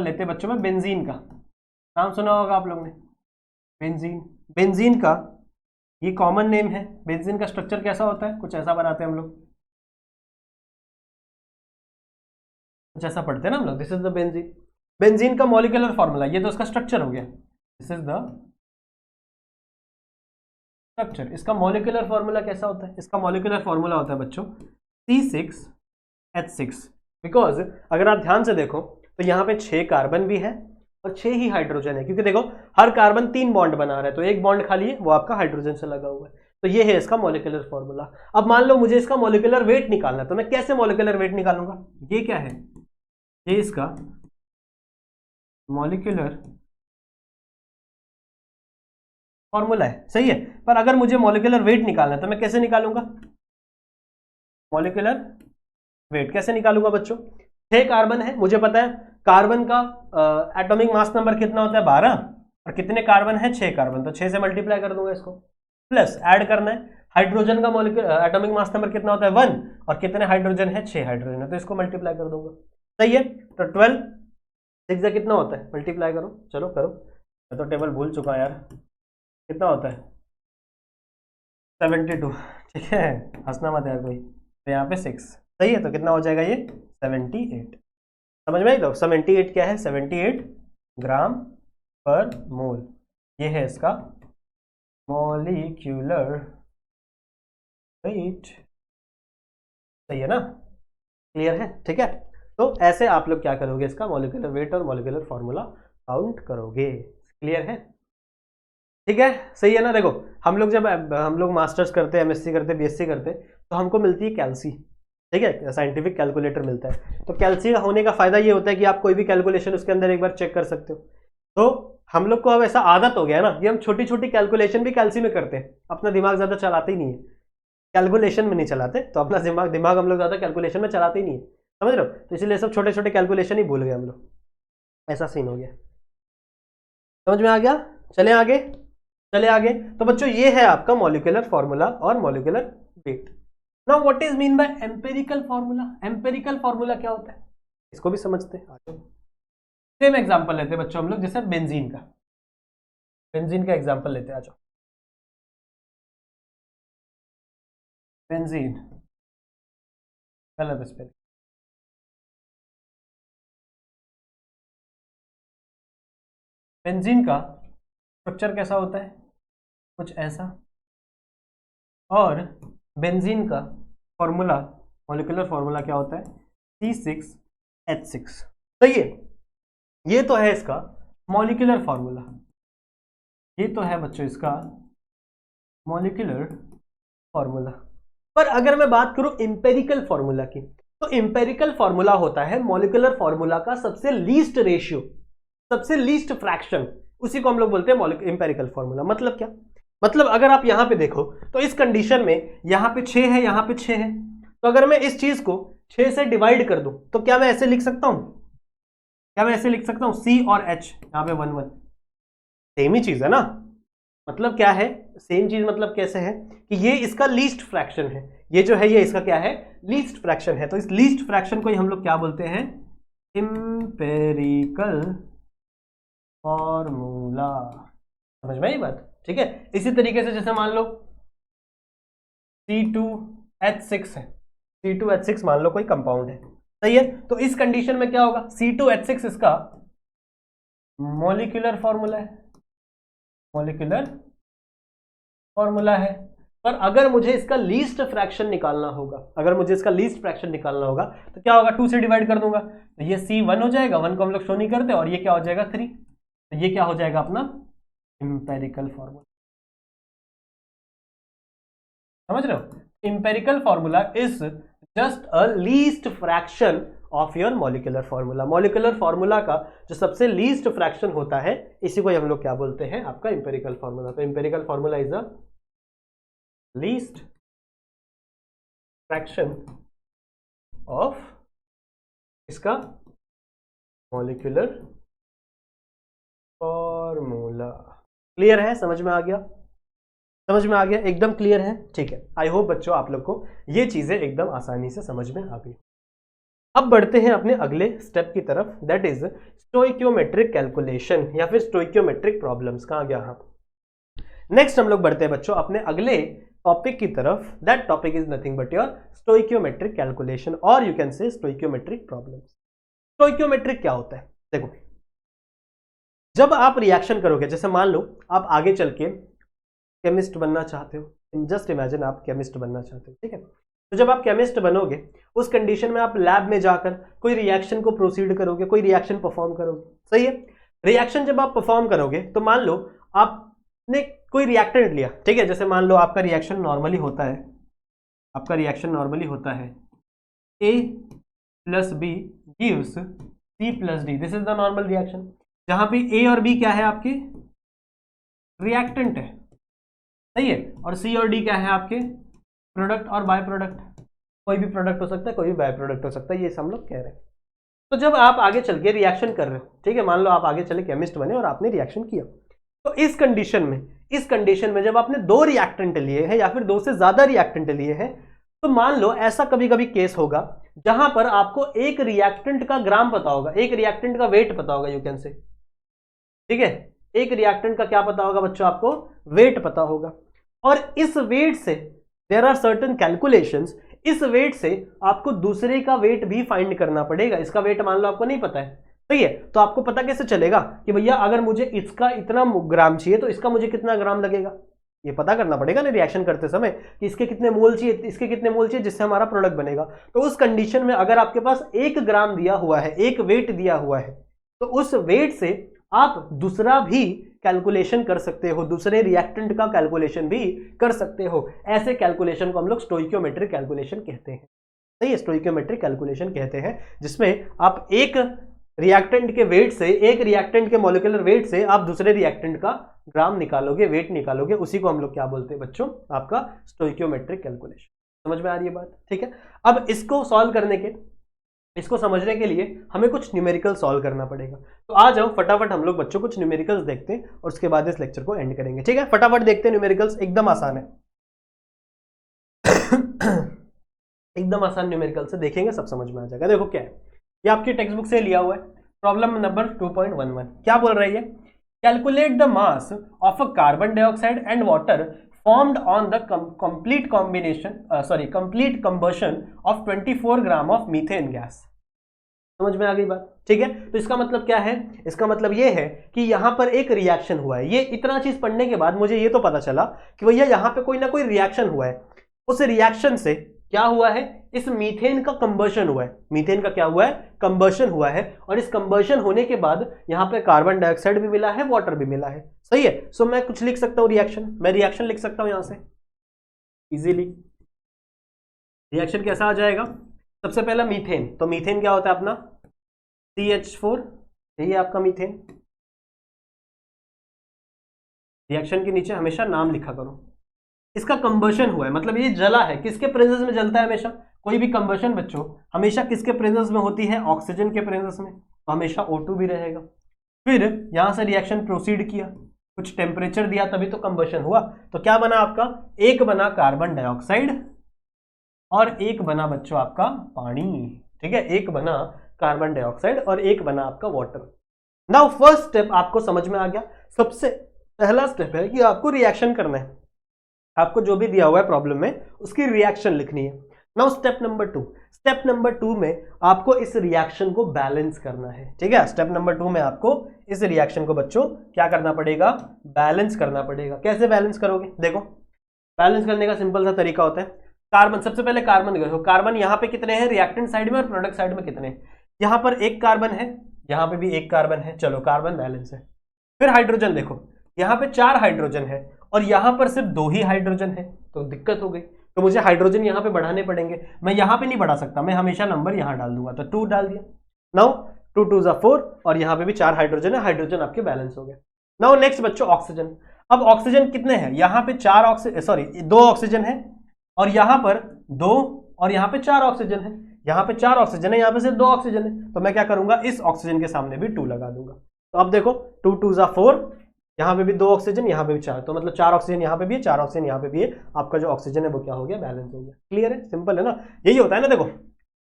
लेते बच्चों में बेंजीन का नाम सुना होगा आप लोगों ने। बेंजीन का ये कॉमन नेम है। बेंजीन का स्ट्रक्चर कैसा होता है, कुछ ऐसा बनाते हैं हम लोग, कुछ ऐसा पढ़ते हैं ना हम लोग। This is the benzene. Benzene का मॉलिक्यूलर फॉर्मूला, ये तो उसका स्ट्रक्चर हो गया, दिस इज द स्ट्रक्चर। इसका मॉलिक्यूलर फॉर्मूला कैसा होता है, इसका मॉलिक्यूलर फॉर्मूला होता है बच्चों C6H6। बिकॉज अगर आप ध्यान से देखो तो यहाँ पे 6 कार्बन भी है और 6 ही हाइड्रोजन है, क्योंकि देखो हर कार्बन 3 बॉन्ड बना रहा है, तो एक बॉन्ड खाली है वो आपका हाइड्रोजन से लगा हुआ है। तो ये है इसका मॉलिक्यूलर फॉर्मूला। अब मान लो मुझे इसका मॉलिक्यूलर वेट निकालना है, तो मैं कैसे मॉलिक्यूलर वेट निकालूंगा, ये क्या है, ये इसका मॉलिक्यूलर फॉर्मूला है, सही है। पर अगर मुझे मॉलिक्यूलर वेट निकालना है तो मैं कैसे निकालूंगा, मॉलिक्यूलर वेट कैसे निकालूंगा बच्चों। 6 कार्बन है, मुझे पता है कार्बन का एटॉमिक मास नंबर कितना होता है 12, और कितने कार्बन है 6 कार्बन, तो 6 से मल्टीप्लाई कर दूंगा इसको, प्लस ऐड करना है हाइड्रोजन का मॉलिक्यूलर एटॉमिक मास नंबर कितना होता है 1, और कितने हाइड्रोजन है 6 हाइड्रोजन है, तो इसको मल्टीप्लाई कर दूंगा, सही है। तो 12 6 से कितना होता है, मल्टीप्लाई करो, चलो करो, मैं तो टेबल भूल चुका यार, कितना होता है 72, ठीक है, हंसना मत यार कोई, तो यहाँ पे 6, सही है। तो कितना हो जाएगा ये 78, समझ में आई। तो 78 क्या है, 78 ग्राम पर मोल, ये है इसका मॉलिक्यूलर वेट, सही है ना, क्लियर है, ठीक है। तो ऐसे आप लोग क्या करोगे, इसका मॉलिक्यूलर वेट और मॉलिक्यूलर फॉर्मूला काउंट करोगे, क्लियर है, ठीक है, सही है ना। देखो हम लोग जब हम लोग मास्टर्स करते हैं, एमएससी करते हैं, बीएससी करते हैं, तो हमको मिलती है कैल्सी, ठीक है, साइंटिफिक कैलकुलेटर मिलता है। तो कैल्सी का होने का फायदा ये होता है कि आप कोई भी कैलकुलेशन उसके अंदर एक बार चेक कर सकते हो। तो हम लोग को अब ऐसा आदत हो गया ना कि हम छोटी छोटी कैलकुलेशन भी कैल्सी में करते हैं, अपना दिमाग ज्यादा चलाते ही नहीं है, कैलकुलेशन में नहीं चलाते, तो अपना दिमाग हम लोग ज्यादा कैलकुलेशन में चलाते ही नहीं है, समझ रहे हो। तो इसलिए सब छोटे छोटे कैलकुलेशन ही भूल गए हम लोग, ऐसा सीन हो गया, समझ में आ गया। चले आगे, चले आगे। तो बच्चों ये है आपका मॉलिक्यूलर फॉर्मूला और molecular weight. Now what is mean by empirical formula, empirical formula क्या होता है इसको भी समझते हैं। सेम एग्जांपल लेते हैं बच्चों हम लोग, जैसे बेंजीन का, बेंजीन का एग्जांपल लेते हैं, आ जाओ। बेंजीन, गलत स्पेलिंग, बेंजीन का स्ट्रक्चर कैसा होता है, कुछ ऐसा, और बेंजीन का फॉर्मूला, मॉलिक्यूलर फॉर्मूला क्या होता है C6H6, सही है। ये तो है इसका मॉलिक्यूलर फॉर्मूला, ये तो है बच्चों इसका मॉलिक्यूलर फॉर्मूला। पर अगर मैं बात करूं इंपेरिकल फॉर्मूला की, तो इंपेरिकल फॉर्मूला होता है मॉलिक्यूलर फॉर्मूला का सबसे लीस्ट रेशियो, सबसे लीस्ट फ्रैक्शन, उसी को हम लोग बोलते हैं इंपेरिकल फॉर्मूला। मतलब क्या, मतलब अगर आप यहां पे देखो तो इस कंडीशन में यहां पे 6 है, यहां पे 6 है, तो अगर मैं इस चीज को 6 से डिवाइड कर दूं तो क्या मैं ऐसे लिख सकता हूं, क्या मैं ऐसे लिख सकता हूं C और H, यहां पे 1 1, सेम ही चीज है ना। मतलब क्या है, सेम चीज मतलब कैसे है कि ये इसका लीस्ट फ्रैक्शन है, ये जो है ये इसका क्या है, लीस्ट फ्रैक्शन है। तो इस लीस्ट फ्रैक्शन को ही हम लोग क्या बोलते हैं, इंपेरिकल फॉर्मूला, समझ में आई बात, ठीक है। इसी तरीके से जैसे मान लो C2H6 है, C2H6 मान लो कोई कंपाउंड है, सही है। तो इस कंडीशन में क्या होगा, C2H6 इसका मॉलिक्यूलर फॉर्मूला है, मॉलिक्यूलर फॉर्मूला है। पर अगर मुझे इसका लीस्ट फ्रैक्शन निकालना होगा, अगर मुझे इसका लीस्ट फ्रैक्शन निकालना होगा तो क्या होगा, 2 से डिवाइड कर दूंगा, तो ये C1 हो जाएगा, 1 को हम लोग शो नहीं करते, और ये क्या हो जाएगा 3, तो ये क्या हो जाएगा अपना इंपेरिकल फॉर्मूला, समझ रहे हो। Empirical formula is just a least fraction of your molecular formula, molecular formula का जो सबसे लीस्ट फ्रैक्शन होता है, इसी को हम लोग क्या बोलते हैं, आपका इंपेरिकल फॉर्मूला। तो empirical formula is a least fraction of इसका मॉलिक्यूलर फॉर्मूला। क्लियर है, समझ में आ गया, समझ में आ गया, एकदम क्लियर है, ठीक है। आई होप बच्चों आप लोग को ये चीजें एकदम आसानी से समझ में आ गई। अब बढ़ते हैं अपने अगले स्टेप की तरफ, दैट इज स्टोइकियोमेट्रिक कैलकुलेशन या फिर स्टोइकियोमेट्रिक प्रॉब्लम्स। कहाँ गया, हाँ, नेक्स्ट हम लोग बढ़ते हैं बच्चों अपने अगले टॉपिक की तरफ। That topic is nothing but your stoichiometric calculation और you can say stoichiometric problems. Stoichiometric क्या होता है? देखो, जब आप रिएक्शन करोगे, जैसे मान लो आप आगे चल के केमिस्ट बनना चाहते हो, जस्ट इमेजिन आप केमिस्ट बनना चाहते हो, ठीक है। तो जब आप केमिस्ट बनोगे उस कंडीशन में आप लैब में जाकर कोई रिएक्शन को प्रोसीड करोगे, कोई रिएक्शन परफॉर्म करोगे, सही है। रिएक्शन जब आप परफॉर्म करोगे तो मान लो आपने कोई रिएक्टेंट लिया, ठीक है। जैसे मान लो आपका रिएक्शन नॉर्मली होता है, आपका रिएक्शन नॉर्मली होता है A + B gives C + D, this is the normal reaction, जहां पे A और B क्या है आपके रिएक्टेंट है, सही है, और C और D क्या है आपके प्रोडक्ट और बाय प्रोडक्ट। कोई भी प्रोडक्ट हो सकता है, कोई भी बाय प्रोडक्ट हो सकता है, ये हम लोग कह रहे हैं। तो जब आप आगे चल के रिएक्शन कर रहे हो, ठीक है, मान लो आप आगे चले केमिस्ट बने और आपने रिएक्शन किया, तो इस कंडीशन में जब आपने 2 रिएक्टेंट लिए हैं या फिर 2 से ज्यादा रिएक्टेंट लिए हैं, तो मान लो ऐसा कभी कभी केस होगा जहां पर आपको एक रिएक्टेंट का ग्राम पता होगा, एक रिएक्टेंट का वेट पता होगा, यू कैन से, ठीक है। एक रिएक्टेंट का क्या पता होगा बच्चों? आपको वेट पता होगा, और इस वेट से देयर आर सर्टेन कैलकुलेशंस, इस वेट से आपको दूसरे का वेट भी फाइंड करना पड़ेगा। इसका वेट मान लो आपको नहीं पता है, सही है, तो आपको पता कैसे चलेगा कि भैया अगर मुझे इसका इतना ग्राम चाहिए तो इसका मुझे कितना ग्राम लगेगा? ये पता करना पड़ेगा ना रिएक्शन करते समय कि इसके कितने मोल चाहिए, इसके कितने मोल चाहिए, जिससे हमारा प्रोडक्ट बनेगा। तो उस कंडीशन में अगर आपके पास 1 ग्राम दिया हुआ है, एक वेट दिया हुआ है, तो उस वेट से आप दूसरा भी कैलकुलेशन कर सकते हो, दूसरे रिएक्टेंट का कैलकुलेशन भी कर सकते हो। ऐसे कैलकुलेशन को हम लोग स्टोइकियोमेट्रिक कैलकुलेशन कहते हैं, सही है, स्टोइकियोमेट्रिक कैलकुलेशन कहते हैं, जिसमें आप एक रिएक्टेंट के वेट से, एक रिएक्टेंट के मॉलिक्यूलर वेट से आप दूसरे रिएक्टेंट का ग्राम निकालोगे, वेट निकालोगे, उसी को हम लोग क्या बोलते हैं बच्चों? आपका स्टोइकियोमेट्रिक कैलकुलेशन। समझ में आ रही है बात? ठीक है। अब इसको सॉल्व करने के, इसको समझने के लिए हमें कुछ न्यूमेरिकल सॉल्व करना पड़ेगा। तो आ जाओ फटाफट हम लोग बच्चों कुछ न्यूमेरिकल्स देखते हैं और उसके बाद इस लेक्चर को एंड करेंगे, ठीक है। फटाफट देखते हैं न्यूमेरिकल्स, एकदम आसान है एकदम आसान न्यूमेरिकल्स से देखेंगे, सब समझ में आ जाएगा। देखो क्या है, ये आपकी टेक्स्ट बुक से लिया हुआ है, प्रॉब्लम नंबर 2.11। क्या बोल रही है? Calculate the mass of a carbon dioxide and water formed on the complete combustion of 24 gram of methane gas. समझ में आ गई बात? ठीक है। तो इसका मतलब क्या है? इसका मतलब ये है कि यहां पर एक रिएक्शन हुआ है। ये इतना चीज पढ़ने के बाद मुझे ये तो पता चला कि भैया यहां पे कोई ना कोई रिएक्शन हुआ है, उस रिएक्शन से क्या हुआ है? इस मीथेन का कंबशन हुआ है। मीथेन का क्या हुआ है? कंबशन हुआ है, और इस कंबशन होने के बाद यहां पे कार्बन डाइऑक्साइड भी मिला है, वाटर भी मिला है, सही है। सो मैं कुछ लिख सकता हूं रिएक्शन, मैं रिएक्शन लिख सकता हूं यहां से इजीली। रिएक्शन कैसा आ जाएगा? सबसे पहला मीथेन, तो मीथेन क्या होता है अपना? CH4, यही है आपका मीथेन। रिएक्शन के नीचे हमेशा नाम लिखा करो। इसका कंबशन हुआ है, मतलब ये जला है, किसके प्रेजेंस में जलता है हमेशा? कोई भी कंबशन बच्चों हमेशा किसके प्रेजेंस में होती है? ऑक्सीजन के प्रेजेंस में, तो हमेशा O2 भी रहेगा। फिर यहां से रिएक्शन प्रोसीड किया, कुछ टेम्परेचर दिया, तभी तो कंबशन हुआ। तो क्या बना आपका? एक बना कार्बन डाइऑक्साइड और एक बना बच्चों आपका पानी, ठीक है। एक बना कार्बन डाइऑक्साइड और एक बना आपका वाटर। नाउ फर्स्ट स्टेप आपको समझ में आ गया। सबसे पहला स्टेप है कि आपको रिएक्शन करना है, आपको जो भी दिया हुआ है प्रॉब्लम में उसकी रिएक्शन लिखनी है। Now step number 2, step number 2 में आपको इस रिएक्शन को बैलेंस करना है, ठीक है। स्टेप नंबर 2 में आपको इस रिएक्शन को बच्चों क्या करना पड़ेगा? बैलेंस करना पड़ेगा। कैसे बैलेंस करोगे? देखो, बैलेंस करने का सिंपल सा तरीका होता है। कार्बन, सबसे पहले कार्बन देखो, कार्बन यहाँ पे कितने हैं रिएक्टेंट साइड में और प्रोडक्ट साइड में कितने हैं? यहाँ पर एक कार्बन है, यहाँ पे भी एक कार्बन है, चलो कार्बन बैलेंस है। फिर हाइड्रोजन देखो, यहाँ पे 4 हाइड्रोजन है और यहाँ पर सिर्फ 2 ही हाइड्रोजन है, तो दिक्कत हो गई। तो मुझे हाइड्रोजन यहाँ पे बढ़ाने पड़ेंगे। मैं यहाँ पे नहीं बढ़ा सकता, मैं हमेशा नंबर यहाँ डाल दूंगा, तो 2 डाल दिया। नाउ 2 2 जा 4 और यहाँ पे भी 4 हाइड्रोजन है, हाइड्रोजन आपके बैलेंस हो गए। नाउ नेक्स्ट बच्चों ऑक्सीजन। अब ऑक्सीजन कितने हैं? यहाँ पे 2 ऑक्सीजन है और यहाँ पर 2 और यहाँ पे 4 ऑक्सीजन है। यहाँ पे 4 ऑक्सीजन है, यहाँ पे सिर्फ 2 ऑक्सीजन है, तो मैं क्या करूंगा? इस ऑक्सीजन के सामने भी 2 लगा दूंगा। तो अब देखो 2 2 जा 4, यहाँ पे भी 2 ऑक्सीजन, यहाँ पे भी 4, तो मतलब 4 ऑक्सीजन यहाँ पे भी है, 4 ऑक्सीजन यहाँ पे भी है। आपका जो ऑक्सीजन है वो क्या हो गया? बैलेंस हो गया। क्लियर है? सिंपल है ना, यही होता है ना। देखो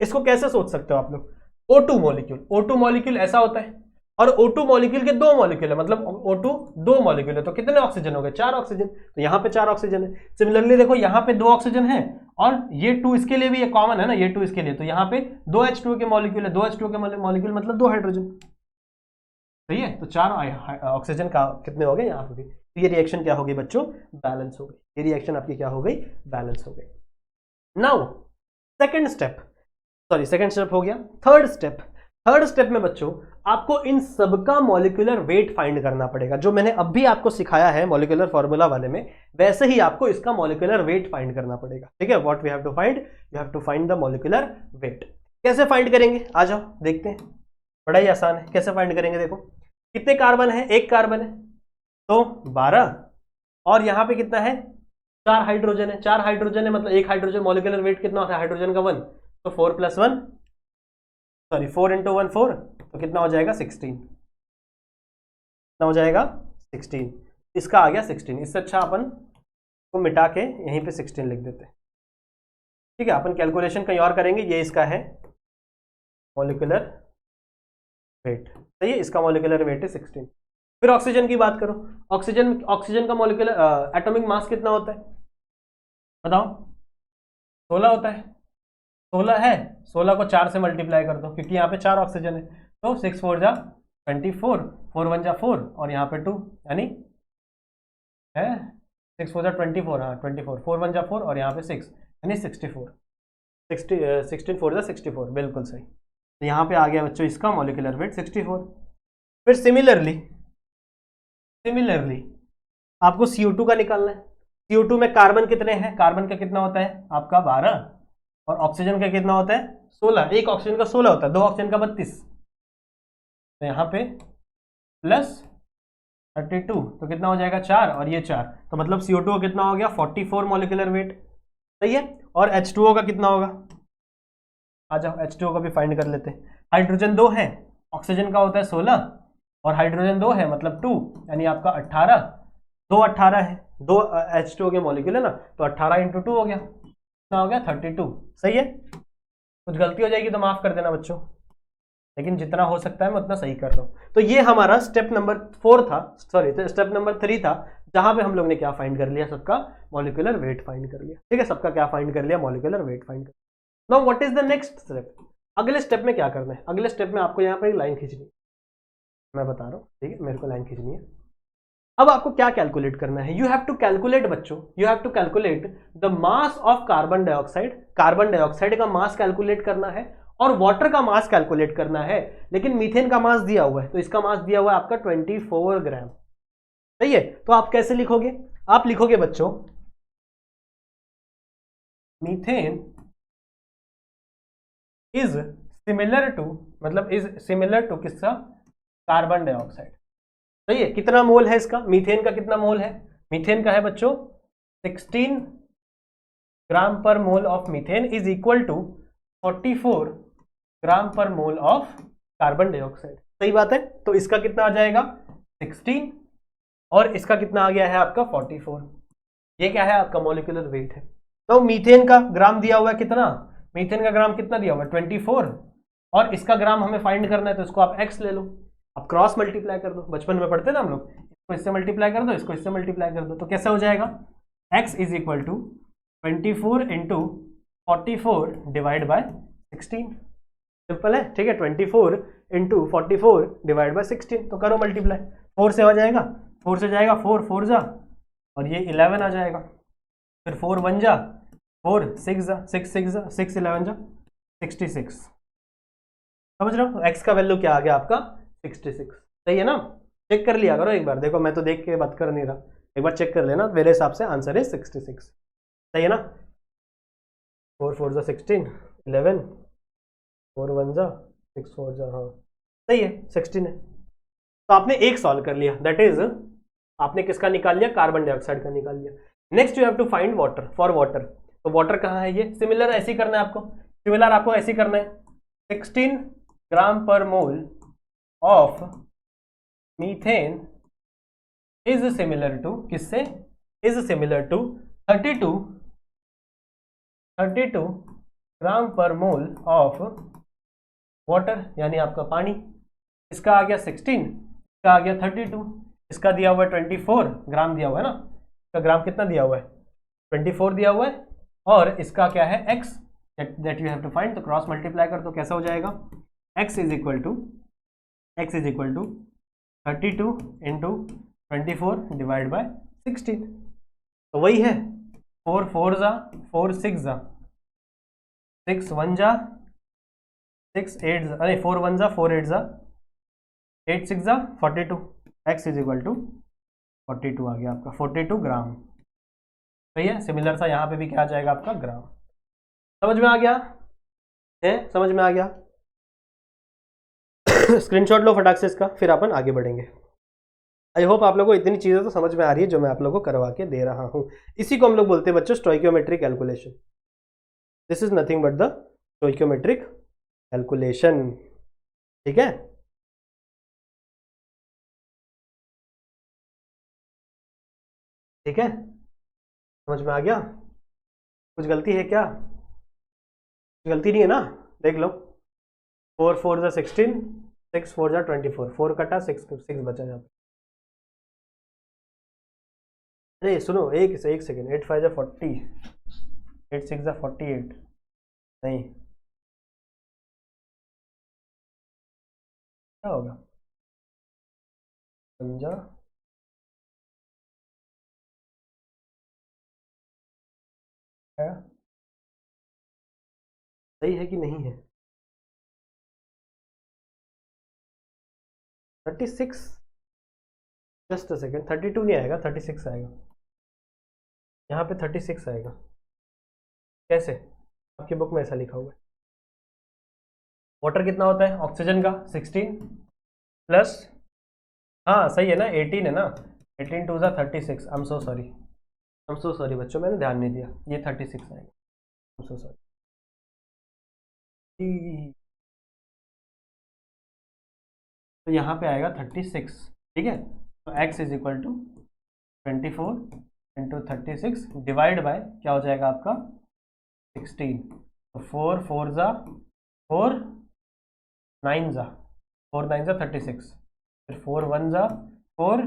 इसको कैसे सोच सकते हो आप लोग? O2 मॉलिक्यूल, O2 मॉलिक्यूल ऐसा होता है, और O2 मॉलिक्यूल के 2 मॉलिक्यूल है, मतलब O2 2 मॉलिक्यूल है, तो कितने ऑक्सीजन हो गए? 4 ऑक्सीजन। तो यहाँ पे 4 ऑक्सीजन है। सिमिलरली देखो यहाँ पे 2 ऑक्सीजन है और ये 2 इसके लिए भी ये कॉमन है ना, ये 2 इसके लिए, तो यहाँ पे 2 H2O के मॉलिक्यूल है, 2 H2O के मॉलिक्यूल मतलब 2 हाइड्रोजन। सही है, तो 4 ऑक्सीजन का कितने हो गए यहाँ पे भी। तो ये रिएक्शन क्या हो गई बच्चों? बैलेंस हो गई। ये रिएक्शन आपकी क्या हो गई? बैलेंस हो गई। Now second step, sorry second step हो गया, थर्ड स्टेप में बच्चों आपको इन सबका मॉलिक्यूलर वेट फाइंड करना पड़ेगा। जो मैंने अभी आपको सिखाया है मॉलिक्यूलर फॉर्मूला वाले में, वैसे ही आपको इसका मॉलिक्यूलर वेट फाइंड करना पड़ेगा। ठीक है, what we have to find? You have to find the molecular weight. कैसे फाइंड करेंगे? आ जाओ देखते हैं, बड़ा ही आसान है। कैसे फाइंड करेंगे? देखो कितने कार्बन है? 1 कार्बन है तो 12, और यहाँ पे कितना है? 4 हाइड्रोजन है। 4 हाइड्रोजन है मतलब 1 हाइड्रोजन, मॉलिक्यूलर वेट कितना होता है हाइड्रोजन का? 1, तो 4 + 1, सॉरी 4 × 1 4, तो कितना हो जाएगा? 16। कितना हो जाएगा? 16। इसका आ गया 16। इससे अच्छा अपन को मिटा के यहीं पे 16 लिख देते हैं। ठीक है, अपन कैलकुलेशन कहीं और करेंगे। ये इसका है मॉलिक्यूलर वेट। सही है, इसका मॉलिक्यूलर वेट है 16। फिर ऑक्सीजन की बात करो। ऑक्सीजन का मॉलिक्यूलर एटॉमिक मास कितना होता है बताओ? 16 होता है। 16 है, 16 को 4 से मल्टीप्लाई कर दो क्योंकि यहाँ पे 4 ऑक्सीजन है, तो 6 4 जा 24, 4 1 जा 4 और यहाँ पे 2, यानी है 6 4 जा 24, हाँ 24, 4 1 जा 4 और यहाँ पे 6 यानी 64, 16 4 जा 64, बिल्कुल सही। तो यहाँ पे आ गया बच्चों इसका मॉलिक्यूलर वेट 64। फिर सिमिलरली आपको CO2 का निकालना है। CO2 में कार्बन कितने हैं? कार्बन का कितना होता है आपका? 12, और ऑक्सीजन का कितना होता है? 16। एक ऑक्सीजन का 16 होता है, 2 ऑक्सीजन का 32, तो यहाँ पे +32, तो कितना हो जाएगा? 4 और ये 4, तो मतलब CO2 का कितना हो गया? 44 मॉलिक्यूलर वेट। सही है, और H2O का कितना होगा? आ जाओ H2O का भी फाइंड कर लेते हैं। हाइड्रोजन 2 है, ऑक्सीजन का होता है 16 और हाइड्रोजन 2 है मतलब 2, यानी आपका 18, 2 18 है, 2 H2O के मॉलिक्यूल है ना, तो 18 × 2 हो गया, कितना हो गया? 32। सही है, कुछ गलती हो जाएगी तो माफ कर देना बच्चों, लेकिन जितना हो सकता है मैं उतना सही कर रहा हूँ। तो ये हमारा स्टेप नंबर 4 था, सॉरी स्टेप नंबर 3 था, जहां पे हम लोग ने क्या फाइंड कर लिया? सबका मॉलिक्यूलर वेट फाइंड कर लिया। ठीक है, सबका क्या फाइंड कर लिया? मॉलिक्यूलर वेट फाइंड कर लिया। Now what is the next step? अगले स्टेप में क्या करना है? अगले स्टेप में आपको यहाँ पर एक लाइन खींचनी है, मैं बता रहा हूँ। ठीक है, मेरे को लाइन खींचनी है। अब आपको क्या कैलकुलेट करना है? यू हैव टू कैलकुलेट बच्चों, you have to calculate the mass of carbon dioxide. Carbon dioxide का मास कैलकुलेट करना है और वाटर का मास कैलकुलेट करना है, लेकिन मीथेन का मास दिया हुआ है, तो इसका मास दिया हुआ है आपका 24 ग्राम। सही है, तो आप कैसे लिखोगे? आप लिखोगे बच्चों मीथेन इज सिमिलर टू, मतलब इज सिमिलर टू किसका? Carbon dioxide. सही है, कितना मोल है इसका? मीथेन का कितना मोल है? मीथेन का है बच्चों 16 gram per mole of methane is equal to 44 gram per mole of carbon dioxide. सही बात है, तो इसका कितना आ जाएगा? 16 और इसका कितना आ गया है आपका? 44। ये क्या है? आपका मॉलिक्यूलर वेट है। तो मीथेन का ग्राम दिया हुआ है कितना? मीथेन का ग्राम कितना दिया हुआ है? 24, और इसका ग्राम हमें फाइंड करना है, तो इसको आप x ले लो, आप क्रॉस मल्टीप्लाई कर दो। बचपन में पढ़ते ना हम लोग, इसको इससे मल्टीप्लाई कर दो, इसको इससे मल्टीप्लाई कर दो, तो कैसे हो जाएगा? x is equal to 24 × 44 divide by 16। Simple है, ठीक है, 24 × 44 डिवाइड बाय 16, तो करो मल्टीप्लाई। 4 से हो जाएगा, 4 से जाएगा 4 4 जा, और ये 11 आ जाएगा, फिर 4 1 जा 4, 6 जा 6 6 जा 6 11 जा 66। समझ रहे हो? x का वैल्यू क्या आ गया आपका? 66। सही है ना? चेक कर लिया करो एक बार, देखो मैं तो देख के बात कर नहीं रहा, एक बार चेक कर लेना। मेरे हिसाब से आंसर है 66। सही है ना? 4 4 जा 16, 11, 4 1 जा 6 4 जा, हाँ सही है 16 है। तो आपने एक सॉल्व कर लिया, दैट इज आपने किसका निकाल लिया? कार्बन डाइऑक्साइड का निकाल लिया। Next you have to find water. For water, तो वाटर कहाँ है? ये सिमिलर ऐसे ही करना है आपको, सिमिलर आपको ऐसे ही करना है। 16 gram per mole of methane is similar to किससे? Is similar to 32 gram per mole of water, यानी आपका पानी। इसका आ गया 16, इसका आ गया 32, इसका दिया हुआ है 24 ग्राम दिया हुआ है ना, इसका ग्राम कितना दिया हुआ है 24 दिया हुआ है, और इसका क्या है x that you have to find, तो क्रॉस मल्टीप्लाई कर तो कैसा हो जाएगा x is equal to 32 into 24 divide by 16, तो वही है 4 4 जा 4 6 जा 6 1 जा 6 8 जा, अरे 4 1 जा 4 8 जा 8 6 जा 42, x इज इक्वल टू 42 आ गया आपका 42 ग्राम। सही है, सिमिलर सा यहाँ पे भी क्या आ जाएगा आपका ग्राम। समझ में आ गया है, समझ में आ गया। स्क्रीनशॉट लो फटाक से इसका, फिर अपन आगे बढ़ेंगे। आई होप आप लोगों को इतनी चीजें तो समझ में आ रही है जो मैं आप लोगों को करवा के दे रहा हूँ। इसी को हम लोग बोलते हैं बच्चों stoichiometric calculation. This is nothing but the stoichiometric calculation. ठीक है, ठीक है, समझ में आ गया। कुछ गलती है क्या? गलती नहीं है ना, देख लो 4 4 जा 16, 6 4 जा 24, 4 कटा 6 बचा यहाँ पे। अरे सुनो एक सेकेंड, 8 5 जा 40, 8 6 जा 48, नहीं क्या होगा 50, सही है कि नहीं है 36, जस्ट अ सेकेंड 32 नहीं आएगा 36 आएगा, यहाँ पे 36 आएगा। कैसे? आपकी बुक में ऐसा लिखा हुआ है। वाटर कितना होता है ऑक्सीजन का 16 प्लस, हाँ सही है ना 18 है ना, 18 2 36, I am so sorry, I am so sorry बच्चों, मैंने ध्यान नहीं दिया, ये 36 आएगा, आई एम सो सॉरी। तो यहाँ पे आएगा 36, ठीक है। तो x is equal to 24 into 36 divide by क्या हो जाएगा आपका 16, तो 4 4 जा 4 9 जा 4 9 जा 36, फिर 4 1 जा 4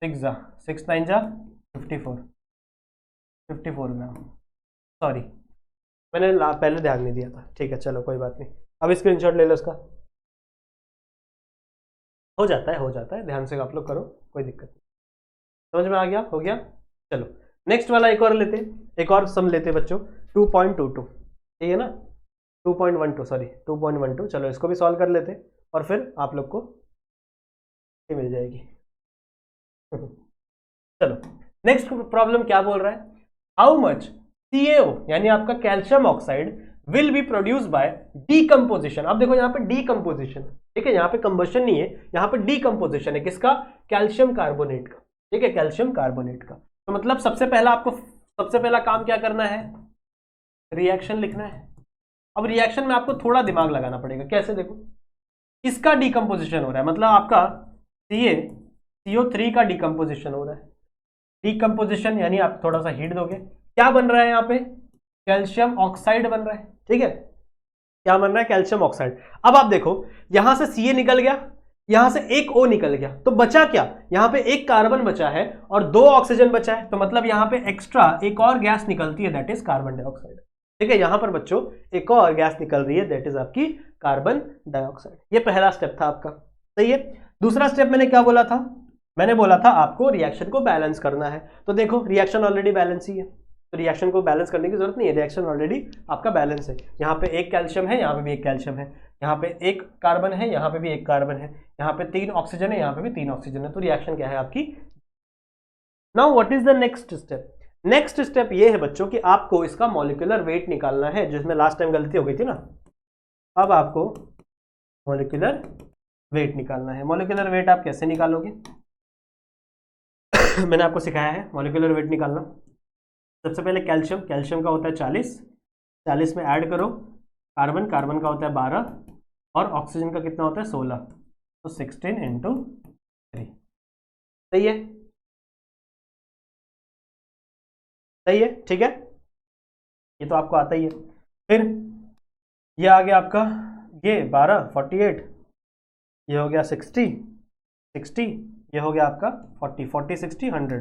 6 जा 6 9 जा 54 ग्राम। सॉरी मैंने पहले ध्यान नहीं दिया था, ठीक है चलो कोई बात नहीं। अब स्क्रीनशॉट ले लो इसका, हो जाता है, ध्यान से आप लोग करो, कोई दिक्कत नहीं। समझ में आ गया, हो गया। चलो नेक्स्ट वाला एक और लेते, एक और सम लेते बच्चों 2.22, ठीक है ना 2.12 सॉरी 2.12। चलो इसको भी सॉल्व कर लेते और फिर आप लोग को ये मिल जाएगी। चलो नेक्स्ट प्रॉब्लम क्या बोल रहा है, हाउ मच CaO यानी आपका calcium oxide will be produce by decomposition. अब देखो यहाँ पे डीकम्पोजिशन, ठीक है, यहाँ पे कंबशन नहीं है, यहाँ पे डीकम्पोजिशन है, किसका, कैल्शियम कार्बोनेट का, ठीक है, कैल्शियम कार्बोनेट का। तो मतलब सबसे पहला काम क्या करना है, रिएक्शन लिखना है। अब रिएक्शन में आपको थोड़ा दिमाग लगाना पड़ेगा, कैसे, देखो इसका डीकम्पोजिशन हो रहा है, मतलब आपका CO3 का डीकम्पोजिशन हो रहा है। डीकम्पोजिशन यानी आप थोड़ा सा हीट दोगे, क्या बन रहा है यहाँ पे, कैल्शियम ऑक्साइड बन रहा है, ठीक है, क्या बन रहा है, कैल्शियम ऑक्साइड। अब आप देखो यहां से Ca निकल गया, यहां से एक O निकल गया, तो बचा क्या, यहां पे एक कार्बन बचा है और 2 ऑक्सीजन बचा है, तो मतलब यहां पे एक्स्ट्रा एक और गैस निकलती है, दैट इज कार्बन डाइऑक्साइड। ठीक है, यहां पर बच्चों एक और गैस निकल रही है, दैट इज आपकी कार्बन डाइऑक्साइड। ये पहला स्टेप था आपका, सही है। दूसरा स्टेप मैंने क्या बोला था, मैंने बोला था आपको रिएक्शन को बैलेंस करना है। तो देखो रिएक्शन ऑलरेडी बैलेंस ही है, तो रिएक्शन को बैलेंस करने की जरूरत नहीं है, रिएक्शन ऑलरेडी आपका बैलेंस है। यहाँ पे एक कैल्शियम है, यहाँ पे भी एक कैल्शियम है, यहाँ पे एक कार्बन है, यहाँ पे भी एक कार्बन है, यहाँ पे 3 ऑक्सीजन है, यहाँ पे भी 3 ऑक्सीजन है, तो रिएक्शन क्या है आपकी। Now what is the next step, next step ये है बच्चों कि आपको इसका मॉलिक्यूलर वेट निकालना है, जिसमें लास्ट टाइम गलती हो गई थी ना। अब आपको मॉलिक्यूलर वेट निकालना है। मॉलिक्यूलर वेट आप कैसे निकालोगे मैंने आपको सिखाया है मॉलिक्यूलर वेट निकालना। सबसे पहले कैल्शियम का होता है 40 में ऐड करो कार्बन का होता है 12 और ऑक्सीजन का कितना होता है 16, तो 16 इंटू 3। सही है, सही है, ठीक है, ये तो आपको आता ही है। फिर ये आ गया आपका ये 12 48, ये हो गया 60 60, ये हो गया आपका 40 40 60 100,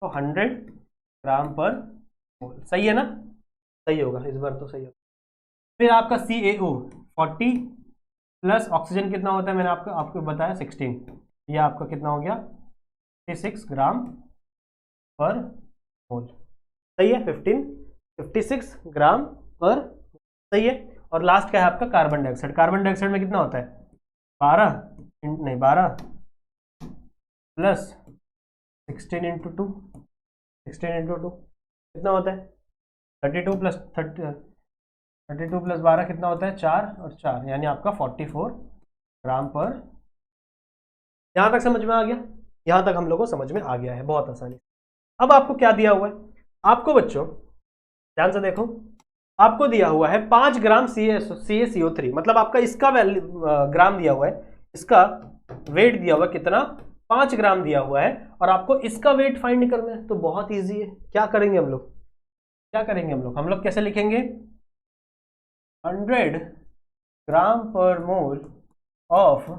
तो 100 ग्राम पर मोल। सही है ना? सही होगा इस बार तो, सही होगा। फिर आपका CaO 40 प्लस ऑक्सीजन कितना होता है, मैंने आपको बताया 16, ये आपका कितना हो गया 56 ग्राम पर मोल। सही है, 56 ग्राम पर, सही है। और लास्ट क्या है आपका कार्बन डाइऑक्साइड। कार्बन डाइऑक्साइड में कितना होता है 12 प्लस 16 इंटू 2 कितना होता है 32 प्लस 12 कितना होता है 4 और 4, यानी आपका 44 ग्राम पर। यहां तक समझ में आ गया? यहां तक हम लोगों को समझ में आ गया है बहुत आसानी। अब आपको क्या दिया हुआ है, आपको बच्चों ध्यान से देखो, आपको दिया हुआ है 5 ग्राम CaCO3, मतलब आपका इसका वैल्यू ग्राम दिया हुआ है, इसका वेट दिया हुआ है कितना 5 ग्राम दिया हुआ है, और आपको इसका वेट फाइंड करना है। तो बहुत इजी है, क्या करेंगे हम लोग कैसे लिखेंगे 100 gram per mole of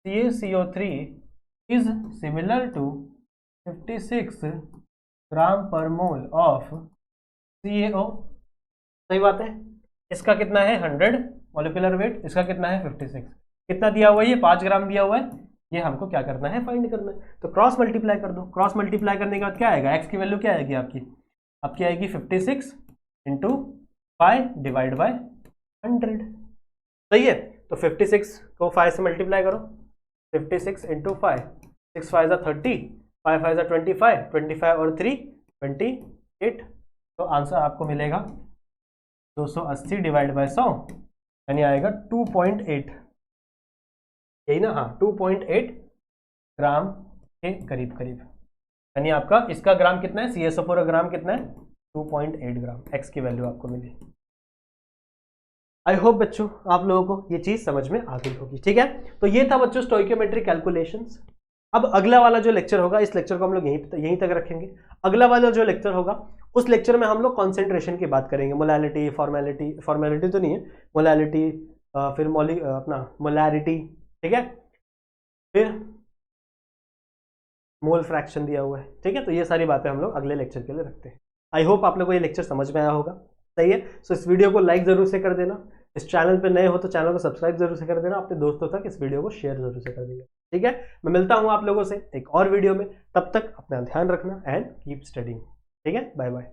CaCO3 is similar to 56 gram per mole of CaO। सही बात है। इसका कितना है 100 मॉलिक्यूलर वेट, इसका कितना है 56, कितना दिया हुआ है ये 5 ग्राम दिया हुआ है, ये हमको क्या करना है फाइंड करना है। तो क्रॉस मल्टीप्लाई कर दो, क्रॉस मल्टीप्लाई करने के बाद क्या आएगा, एक्स की वैल्यू क्या आएगी आपकी आएगी 56 इंटू 5 डिवाइड बाय 100। सही है, तो 56 को 5 से मल्टीप्लाई करो, 56 इंटू 5, 6 5 30, 5 5 25, 25 और 3 28, तो आंसर आपको मिलेगा 280 डिवाइड बाय 100, यानी आएगा 2.8, यही ना, हाँ 2.8 ग्राम के करीब, यानी आपका इसका ग्राम कितना है CaSO4 का ग्राम कितना है 2.8 ग्राम, एक्स की वैल्यू आपको मिली। आई होप बच्चों आप लोगों को ये चीज समझ में आ गई होगी। ठीक है, तो ये था बच्चों स्टोइकियोमेट्री कैलकुलेशंस। अब अगला वाला जो लेक्चर होगा, इस लेक्चर को हम लोग यहीं तक रखेंगे। अगला वाला जो लेक्चर होगा उस लेक्चर में हम लोग कॉन्सेंट्रेशन की बात करेंगे, मोलैलिटी, फॉर्मेलिटी तो नहीं है, मोलैलिटी, फिर मोलैरिटी, ठीक है, फिर मोल फ्रैक्शन दिया हुआ है। ठीक है, तो ये सारी बातें हम लोग अगले लेक्चर के लिए रखते हैं। आई होप आप लोगों को ये लेक्चर समझ में आया होगा। सही है, सो इस वीडियो को लाइक जरूर से कर देना, इस चैनल पे नए हो तो चैनल को सब्सक्राइब जरूर से कर देना, अपने दोस्तों तक इस वीडियो को शेयर जरूर से कर देना। ठीक है, मैं मिलता हूं आप लोगों से एक और वीडियो में, तब तक अपना ध्यान रखना एंड कीप स्टडिंग। ठीक है, बाय बाय।